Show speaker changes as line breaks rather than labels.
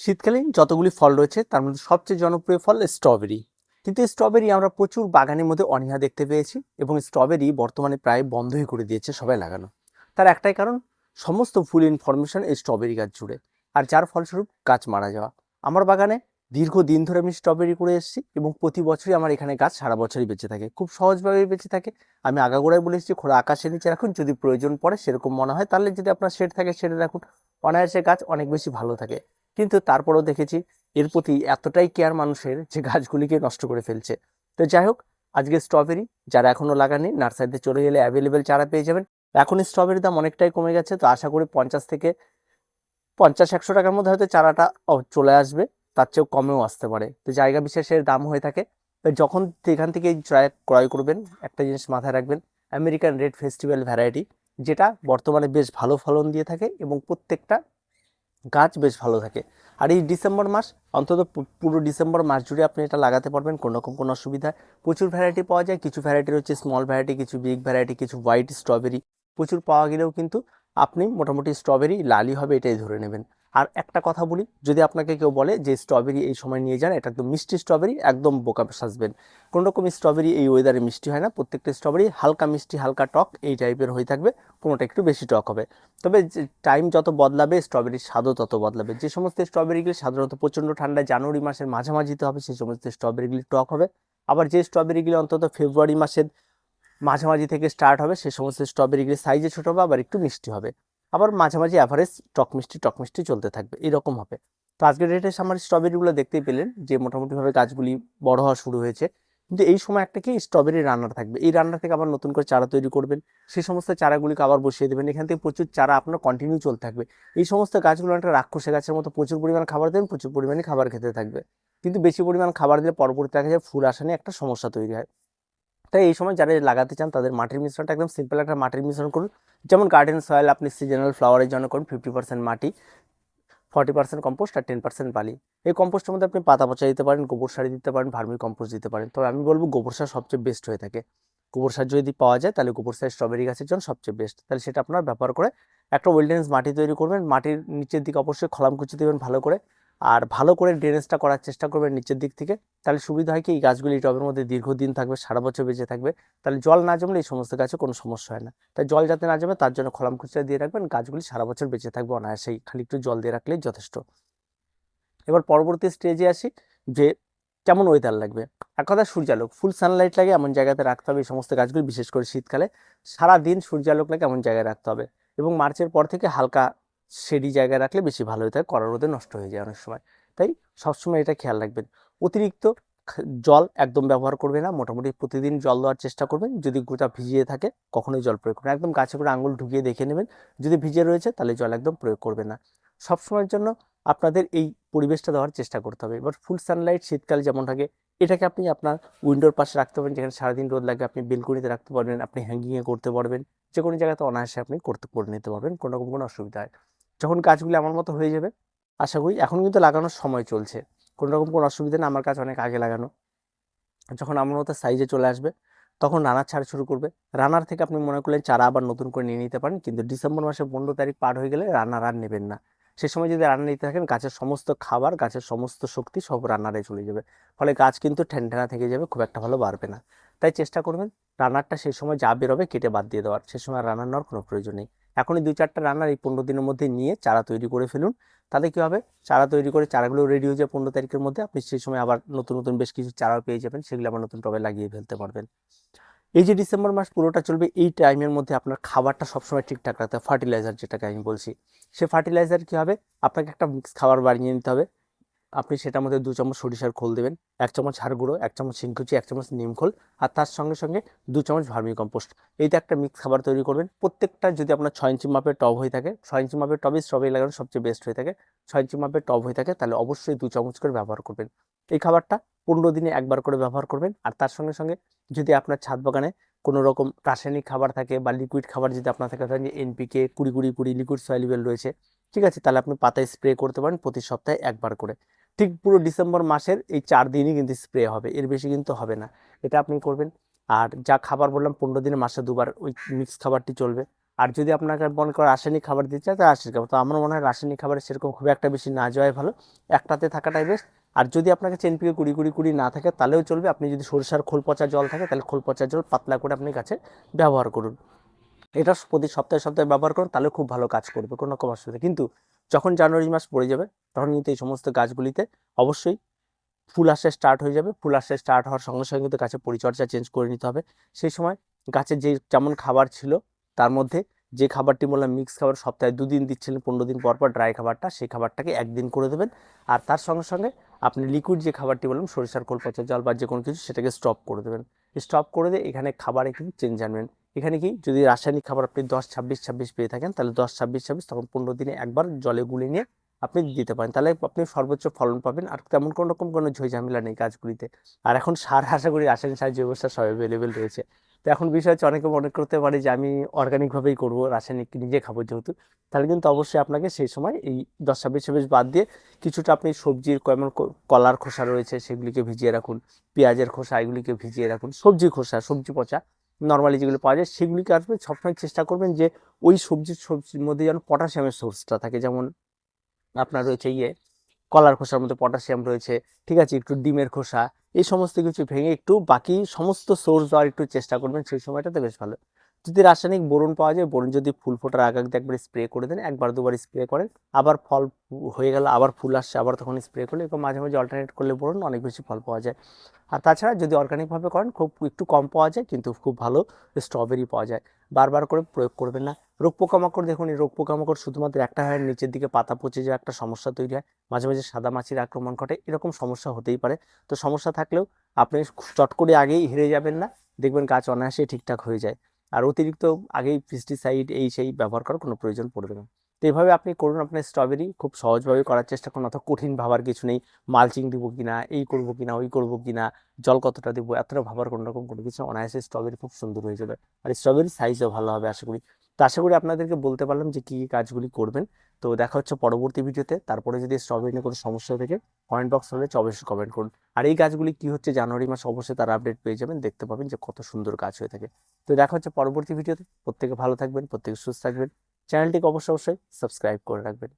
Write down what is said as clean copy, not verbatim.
শীতকালীন যতগুলি ফল রয়েছে তার মধ্যে সবচেয়ে জনপ্রিয় ফল স্ট্রবেরি। কিন্তু এই স্ট্রবেরি আমরা প্রচুর বাগানের মধ্যে অনীহা দেখতে পেয়েছি এবং স্ট্রবেরি বর্তমানে প্রায় বন্ধই করে দিয়েছে সবাই লাগানো। তার একটাই কারণ, সমস্ত ফুল ইনফরমেশন এই স্ট্রবেরি গাছ জুড়ে, আর যার ফলস্বরূপ গাছ মারা যাওয়া। আমার বাগানে দীর্ঘদিন ধরে আমি স্ট্রবেরি করে এসেছি এবং প্রতি বছরই আমার এখানে গাছ সারা বছরই বেঁচে থাকে, খুব সহজভাবে বেঁচে থাকে। আমি আগাগোড়ায় বলে এসেছি খোলা আকাশের নিচে রাখুন, যদি প্রয়োজন পড়ে সেরকম মনে হয় তাহলে যদি আপনার শেড থাকে শেডে রাখুন, অনায়াসে গাছ অনেক বেশি ভালো থাকে। কিন্তু তারপরেও দেখেছি এর প্রতি এতটাই কেয়ার মানুষের যে গাছগুলিকে নষ্ট করে ফেলছে। তো যাই হোক, আজকে স্ট্রবেরি যারা এখনো লাগাননি নার্সারিতে চলে গেলে অ্যাভেলেবেল চারা পেয়ে যাবেন। এখন স্ট্রবেরির দাম অনেকটাই কমে গেছে, তো আশা করি 50 থেকে 100 টাকার মধ্যে হয়তো চারাটা চলে আসবে, তার চেয়েও কমেও আসতে পারে। তো জায়গা বিশেষের দাম হয়ে থাকে। তো যখন এখান থেকে ক্রয় করবেন, একটা জিনিস মাথায় রাখবেন, আমেরিকান রেড ফেস্টিভ্যাল ভ্যারাইটি, যেটা বর্তমানে বেশ ভালো ফলন দিয়ে থাকে এবং প্রত্যেকটা গাছ বেশ ভালো থাকে। আর এই ডিসেম্বর মাস, অন্তত পুরো ডিসেম্বর মাস জুড়ে আপনি এটা লাগাতে পারবেন, কোনো রকম কোনো অসুবিধা। প্রচুর ভ্যারাইটি পাওয়া যায়, কিছু ভ্যারাইটি রয়েছে স্মল ভ্যারাইটি, কিছু বিগ ভ্যারাইটি, কিছু হোয়াইট স্ট্রবেরি প্রচুর পাওয়া গেলেও কিন্তু আপনি মোটামুটি স্ট্রবেরি লালই হবে এটাই ধরে নেবেন। আর একটা কথা বলি, যদি আপনাকে কেউ বলে যে স্ট্রবেরি এই সময় নিয়ে যান, এটা একদম মিষ্টি স্ট্রবেরি, একদম বোকা সাজবেন। কোনো রকম স্ট্রবেরি এই ওয়েদারে মিষ্টি হয় না, প্রত্যেকটা স্ট্রবেরি হালকা মিষ্টি হালকা টক এই টাইপের হয়ে থাকবে, কোনোটা একটু বেশি টক হবে। তবে টাইম যত বদলাবে স্ট্রবেরির স্বাদও তত বদলাবে। যে সমস্ত স্ট্রবেরিগুলি সাধারণত প্রচণ্ড ঠান্ডায় জানুয়ারি মাসের মাঝামাঝিতে হবে সেই সমস্ত স্ট্রবেরিগুলি টক হবে। আবার যে স্ট্রবেরিগুলি অন্তত ফেব্রুয়ারি মাসের মাঝামাঝি থেকে স্টার্ট হবে সেই সমস্ত স্ট্রবেরিগুলি সাইজে ছোটো হবে, আবার একটু মিষ্টি হবে। আবার মাঝামাঝি অ্যাভারেজ টক মিষ্টি চলতে থাকবে, এরকম হবে। তো আজকের ডেটে আমার স্ট্রবেরিগুলো দেখতেই পেলেন যে মোটামুটিভাবে গাছগুলি বড় হওয়া শুরু হয়েছে। কিন্তু এই সময় একটা কি স্ট্রবেরি রান্নার থাকবে, এই রান্নার থেকে আবার নতুন করে চারা তৈরি করবেন, সেই সমস্ত চারাগুলিকে আবার বসিয়ে দেবেন, এখান থেকে প্রচুর চারা আপনার কন্টিনিউ চলতে থাকবে। এই সমস্ত গাছগুলো একটা রাক্ষসে গাছের মতো প্রচুর পরিমাণ খাবার দেবেন, প্রচুর পরিমাণে খাবার খেতে থাকবে। কিন্তু বেশি পরিমাণ খাবার দিলে পরবর্তী দেখা যায় ফুল আসা নিয়ে একটা সমস্যা তৈরি হয়। তাই এই সময় যারা লাগাতে চান তাদের মাটির মিশ্রণটা একদম সিম্পল একটা মাটির মিশ্রণ করুন। যেমন গার্ডেন সয়েল আপনি সিজনাল ফ্লাওয়ারের জন্য করুন 50% মাটি, 40% কম্পোস্ট আর 10% বালি। এই কম্পোস্টের মধ্যে আপনি পাতা পচা দিতে পারেন, গোবর সার দিতে পারেন, ভার্মি কম্পোস্ট দিতে পারেন। তবে আমি বলবো গোবর সার সবচেয়ে বেস্ট হয়ে থাকে। গোবর সার যদি পাওয়া যায় তাহলে গোবর সার স্ট্রবেরি গাছের জন্য সবচেয়ে বেস্ট। তাহলে সেটা আপনার ব্যবহার করে একটা ওয়েলডেন্স মাটি তৈরি করবেন। মাটির নিচের দিকে অবশ্যই খলামকুচি দেবেন ভালো করে, আর ভালো করে ড্রেনেজটা করার চেষ্টা করবেন নিচের দিক থেকে। তাহলে সুবিধা হয় কি, এই গাছগুলি টবের মধ্যে দীর্ঘদিন থাকবে, সারা বছর বেঁচে থাকবে। তাহলে জল না জমলে এই সমস্ত গাছে কোনো সমস্যা হয় না। তাই জল যাতে না জমে তার জন্য খলামকুচিটা দিয়ে রাখবেন, গাছগুলি সারা বছর বেঁচে থাকবে অনায়াসেই, খালি একটু জল দিয়ে রাখলেই যথেষ্ট। এবার পরবর্তী স্টেজে আসি, যে কেমন ওয়েদার লাগবে। এক কথা সূর্যালোক, ফুল সানলাইট লাগে এমন জায়গাতে রাখতে হবে এই সমস্ত গাছগুলি, বিশেষ করে শীতকালে সারাদিন সূর্যালোক লাগে এমন জায়গায় রাখতে হবে। এবং মার্চের পর থেকে হালকা শেডি জায়গায় রাখলে বেশি ভালো হয়ে থাকে, কড়া রোদে নষ্ট হয়ে যায় অনেক সময়। তাই সবসময় এটা খেয়াল রাখবেন। অতিরিক্ত জল একদম ব্যবহার করবে না, মোটামুটি প্রতিদিন জল দেওয়ার চেষ্টা করবেন। যদি গোটা ভিজিয়ে থাকে কখনোই জল প্রয়োগ করবেন, একদম গাছে করে আঙুল ঢুকিয়ে দেখে নেবেন, যদি ভিজে রয়েছে তাহলে জল একদম প্রয়োগ করবে না। সবসময়ের জন্য আপনাদের এই পরিবেশটা দেওয়ার চেষ্টা করতে হবে। এবার ফুল সানলাইট শীতকাল যেমন থাকে, এটাকে আপনি আপনার উইন্ডোর পাশে রাখতে পারেন, যেখানে সারাদিন রোদ লাগে, আপনি বেলকনিতে রাখতে পারবেন, আপনি হ্যাঙ্গিংয়ে করতে পারবেন, যে কোনো জায়গাতে অনায়াসে আপনি করে নিতে পারবেন, কোনো রকম কোনো অসুবিধা হয়। যখন গাছগুলি আমার মতো হয়ে যাবে, আশা করি এখন কিন্তু লাগানোর সময় চলছে, কোনো রকম কোনো অসুবিধা না, আমার কাছে অনেক আগে লাগানো। যখন আমার মতো সাইজে চলে আসবে তখন রানার ছাড়া শুরু করবে। রানার থেকে আপনি মনে করলেন চারা আবার নতুন করে নিয়ে নিতে পারেন, কিন্তু ডিসেম্বর মাসের 15 তারিখ পার হয়ে গেলে রানার আর নেবেন না। সে সময় যদি রান্না নিতে থাকেন, গাছের সমস্ত খাবার গাছের সমস্ত শক্তি সব রান্নারে চলে যাবে, ফলে গাছ কিন্তু ঠ্যানঠ্যানা থেকে যাবে, খুব একটা ভালো বাড়বে না। তাই চেষ্টা করবেন রান্নারটা সেই সময় যা বেরোবে কেটে বাদ দিয়ে দেওয়ার, সে সময় রান্নার নেওয়ার কোনো প্রয়োজন নেই। এখনই 2-4টা রান্নার এই 15 দিনের মধ্যে নিয়ে চারা তৈরি করে ফেলুন। তাতে কী হবে, চারা তৈরি করে চারাগুলো রেডি হয়ে যায় 15 তারিখের মধ্যে, আপনি সেই সময় আবার নতুন নতুন বেশ কিছু চারাও পেয়ে যাবেন, সেগুলো আবার নতুন টবে লাগিয়ে ফেলতে পারবেন। এই যে ডিসেম্বর মাস পুরোটা চলবে, এই টাইমের মধ্যে আপনার খাবারটা সবসময় ঠিকঠাক রাখতে হবে। ফার্টিলাইজার যেটাকে আমি বলছি, সে ফার্টিলাইজার কী হবে, আপনাকে একটা মিক্স খাবার বানিয়ে নিতে হবে। আপনি সেটার মধ্যে 2 চামচ সরিষার খোল দেবেন, 1 চামচ হাড় গুঁড়ো, 1 চামচ শিংকুচি, 1 চামচ নিম খোল, আর তার সঙ্গে সঙ্গে 2 চামচ ভার্মি কম্পোস্ট। এইটা একটা মিক্স খাবার তৈরি করবেন। প্রত্যেকটা যদি আপনার 6 ইঞ্চি মাপের টব হয়ে থাকে, 6 ইঞ্চি মাপের টবে স্ট্রবেরি লাগানো সবচেয়ে বেস্ট হয়ে থাকে, 6 ইঞ্চি মাপের টব হয়ে থাকে, তাহলে অবশ্যই 2 চামচ করে ব্যবহার করবেন। এই খাবারটা 15 দিনে একবার করে ব্যবহার করবেন। আর তার সঙ্গে সঙ্গে যদি আপনার ছাদ বাগানে কোনো রকম রাসায়নিক খাবার থাকে বা লিকুইড খাবার যদি আপনার থাকে, ধরেন যে এনপিকে 20-20-20 লিকুইড সয়েলেবল রয়েছে, ঠিক আছে, তাহলে আপনি পাতায় স্প্রে করতে পারেন প্রতি সপ্তাহে একবার করে। ঠিক পুরো ডিসেম্বর মাসের এই 4 দিনই কিন্তু স্প্রে হবে, এর বেশি কিন্তু হবে না। এটা আপনি করবেন। আর যা খাবার বললাম 15 দিনে মাসে 2বার ওই মিক্স খাবারটি চলবে। আর যদি আপনাকে মনে করেন রাসায়নিক খাবার দিতে চায়, তো রাসায়নিক খাবার, তো আমার মনে হয় রাসায়নিক খাবারে সেরকম খুব একটা বেশি না যাওয়াই ভালো, একটাতে থাকাটাই বেস্ট। আর যদি আপনার কাছে এনপিকে 20-20-20 না থাকে তাহলেও চলবে, আপনি যদি সরিষার খোল পচা জল থাকে তাহলে খোল পচা জল পাতলা করে আপনি গাছে ব্যবহার করুন। এটা প্রতি সপ্তাহে সপ্তাহে ব্যবহার করুন, তাহলে খুব ভালো কাজ করবে, কোনো রকম অসুবিধা। কিন্তু যখন জানুয়ারি মাস পড়ে যাবে তখন কিন্তু এই সমস্ত গাছগুলিতে অবশ্যই ফুল আসা স্টার্ট হয়ে যাবে। ফুল আসা স্টার্ট হওয়ার সঙ্গে সঙ্গে কিন্তু গাছের পরিচর্যা চেঞ্জ করে নিতে হবে। সেই সময় গাছের যে যেমন খাবার ছিল তার মধ্যে যে খাবারটি বললাম মিক্স খাবার সপ্তাহে 2 দিন দিচ্ছিলেন, 15 দিন পর পর ড্রাই খাবারটা, সেই খাবারটাকে 1 দিন করে দেবেন। আর তার সঙ্গে সঙ্গে আপনি লিকুইড যে খাবারটি বললাম সরিষার খোল পচা জল বা যে কোনো কিছু, সেটাকে স্টপ করে দেবেন। স্টপ করে দিয়ে এখানে খাবারে কিন্তু চেঞ্জ আনবেন। এখানে কি যদি রাসায়নিক খাবার আপনি 10-26-26 পেয়ে থাকেন তাহলে 10-26-26 তখন 15 দিনে একবার জলে গুলে নিয়ে আপনি দিতে পারেন, তাহলে আপনি সর্বোচ্চ ফলন পাবেন। আর তেমন কোনো রকম কোনো ঝামেলা নেই গাছগুলিতে। আর এখন সার আশা করি রাসায়নিক সার জৈব সার সব অ্যাভেলেবেল রয়েছে। তো এখন বিষয় হচ্ছে অনেকে মনে করতে পারে যে আমি অর্গানিকভাবেই করবো, রাসায়নিক নিজে খাবো যেহেতু, তাহলে কিন্তু অবশ্যই আপনাকে সেই সময় এই 10-26-26 বাদ দিয়ে কিছুটা আপনি সবজির যেমন কলার খোসা রয়েছে সেগুলিকে ভিজিয়ে রাখুন, পেঁয়াজের খোসা এগুলিকে ভিজিয়ে রাখুন, সবজি খোসা সবজি পচা নর্মালি যেগুলো পাওয়া যায় সেগুলিকে আসবে সবসময় চেষ্টা করবেন যে ওই সবজির মধ্যে যেন পটাশিয়ামের সোর্সটা থাকে। যেমন আপনার রয়েছে কলার খোসার মধ্যে পটাশিয়াম রয়েছে, ঠিক আছে, একটু ডিমের খোসা, এই সমস্ত কিছু ভেঙে একটু বাকি সমস্ত সোর্স দেওয়ার একটু চেষ্টা করবেন, সেই সময়টাতে বেশ ভালো। যদি রাসায়নিক বোরন পাওয়া যায়, বোরন যদি ফুল ফোটার আগে আগে একবার স্প্রে করে দেন, 1-2বার স্প্রে করেন, আবার ফল হয়ে গেল আবার ফুল আসছে আবার তখন স্প্রে করলে, এরকম মাঝে মাঝে অল্টারনেট করলে বোরন অনেক বেশি ফল পাওয়া যায়। আর তাছাড়া যদি অর্গানিকভাবে করেন খুব একটু কম পাওয়া যায় কিন্তু খুব ভালো স্ট্রবেরি পাওয়া যায়। বারবার করে প্রয়োগ করবেন না। রোগ পোকামাকড় দেখুন, এই রোগ পোকামাকড় শুধুমাত্র একটা হয়, নিচের দিকে পাতা পচে যাওয়া একটা সমস্যা তৈরি হয়, মাঝে মাঝে সাদা মাছির আক্রমণ ঘটে, এরকম সমস্যা হতেই পারে। তো সমস্যা থাকলেও আপনি চট করে আগেই হেরে যাবেন না, দেখবেন গাছ অনায়াসে ঠিকঠাক হয়ে যায়। আর অতিরিক্ত আগেই পেস্টিসাইড এই সেই ব্যবহার করার কোনো প্রয়োজন পড়বে না। তো এইভাবে আপনি করুন আপনার স্ট্রবেরি, খুব সহজভাবে করার চেষ্টা করুন, অত কঠিন ভাবার কিছু নেই। মালচিং দিব কিনা, এই করবো কিনা, ওই করবো কিনা, জল কতটা দেবো, এতটা ভাবার কোনো রকম কোনো কিছু, অনায়াসে স্ট্রবেরি খুব সুন্দর হয়ে যাবে। আর স্ট্রবেরির সাইজও ভালো হবে আশা করি। তো আশা করি আপনাদেরকে বলতে পারলাম যে কী কী কাজগুলি করবেন। তো দেখা হচ্ছে পরবর্তী ভিডিওতে। তারপরে যদি স্ট্রবেরি নিয়ে কোনো সমস্যা থেকে কমেন্ট বক্স হলে অবশ্যই কমেন্ট করুন। আর এই গাছগুলি কি হচ্ছে জানুয়ারি মাস অবশ্যই তার আপডেট পেয়ে যাবেন, দেখতে পাবেন যে কত সুন্দর গাছ হয়ে থাকে। তো দেখা হচ্ছে পরবর্তী ভিডিওতে। প্রত্যেকে ভালো থাকবেন, প্রত্যেকে সুস্থ থাকবেন, চ্যানেলটিকে অবশ্যই অবশ্যই সাবস্ক্রাইব করে রাখবেন।